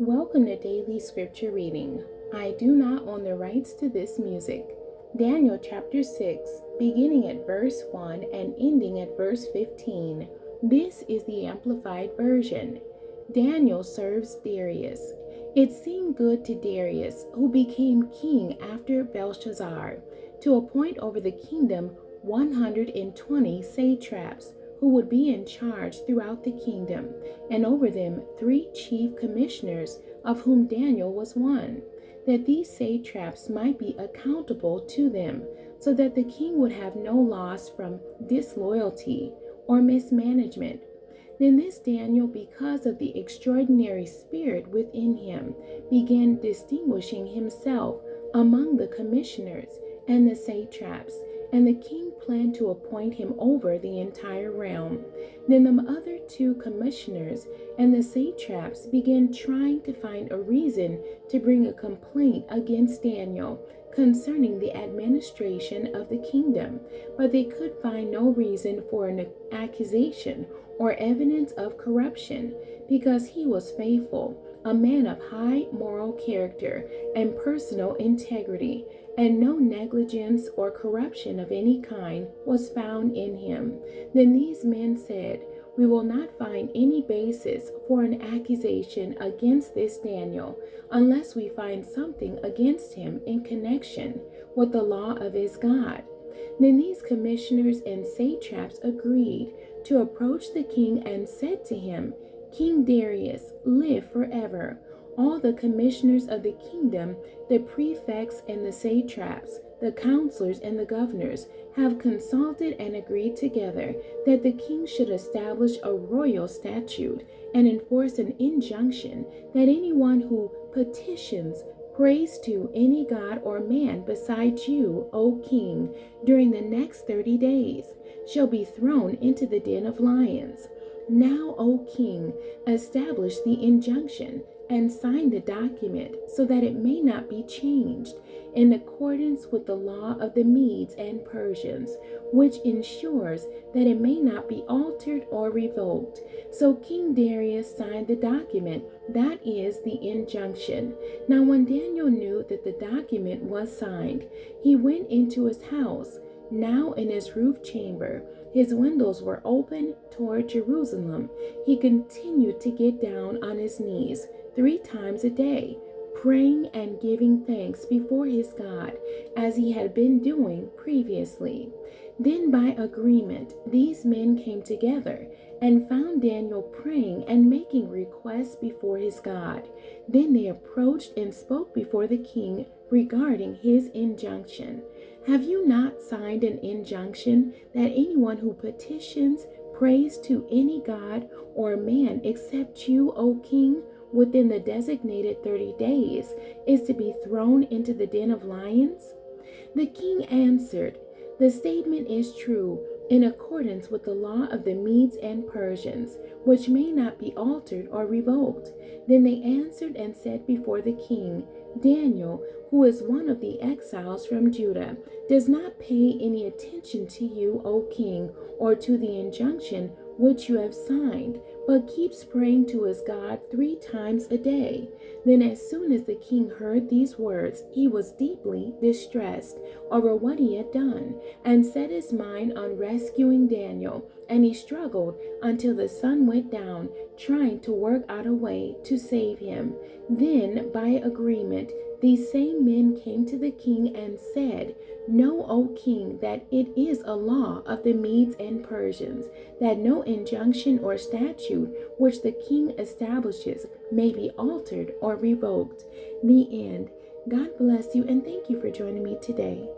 Welcome to Daily Scripture Reading. I do not own the rights to this music. Daniel chapter 6, beginning at verse 1 and ending at verse 15. This is the Amplified Version. Daniel serves Darius. It seemed good to Darius, who became king after Belshazzar, to appoint over the kingdom 120 satraps who would be in charge throughout the kingdom, and over them 3 chief commissioners, of whom Daniel was one, that these satraps might be accountable to them, so that the king would have no loss from disloyalty or mismanagement. Then this Daniel, because of the extraordinary spirit within him, began distinguishing himself among the commissioners and the satraps, and the king planned to appoint him over the entire realm. Then the other 2 commissioners and the satraps began trying to find a reason to bring a complaint against Daniel concerning the administration of the kingdom, but they could find no reason for an accusation or evidence of corruption, because he was faithful, a man of high moral character and personal integrity, and no negligence or corruption of any kind was found in him. Then these men said, "We will not find any basis for an accusation against this Daniel unless we find something against him in connection with the law of his God." Then these commissioners and satraps agreed to approach the king and said to him, "King Darius, live forever. All the commissioners of the kingdom, the prefects and the satraps, the counselors and the governors, have consulted and agreed together that the king should establish a royal statute and enforce an injunction that anyone who petitions, prays to any god or man besides you, O king, during the next 30 days, shall be thrown into the den of lions. Now, O king, establish the injunction and sign the document so that it may not be changed, in accordance with the law of the Medes and Persians, which ensures that it may not be altered or revoked." So King Darius signed the document, that is, the injunction. Now when Daniel knew that the document was signed, he went into his house. Now in his roof chamber, his windows were open toward Jerusalem. He continued to get down on his knees 3 times a day, praying and giving thanks before his God, as he had been doing previously. Then by agreement, these men came together and found Daniel praying and making requests before his God. Then they approached and spoke before the king regarding his injunction. "Have you not signed an injunction that anyone who petitions, prays to any god or man except you, O king, within the designated 30 days, is to be thrown into the den of lions?" The king answered, "The statement is true, in accordance with the law of the Medes and Persians, which may not be altered or revoked." Then they answered and said before the king, "Daniel, who is one of the exiles from Judah, does not pay any attention to you, O king, or to the injunction which you have signed, but keeps praying to his God 3 times a day." Then as soon as the king heard these words, he was deeply distressed over what he had done, and set his mind on rescuing Daniel, and he struggled until the sun went down, trying to work out a way to save him. Then, by agreement, these same men came to the king and said, "Know, O king, that it is a law of the Medes and Persians, that no injunction or statute which the king establishes may be altered or revoked." The end. God bless you, and thank you for joining me today.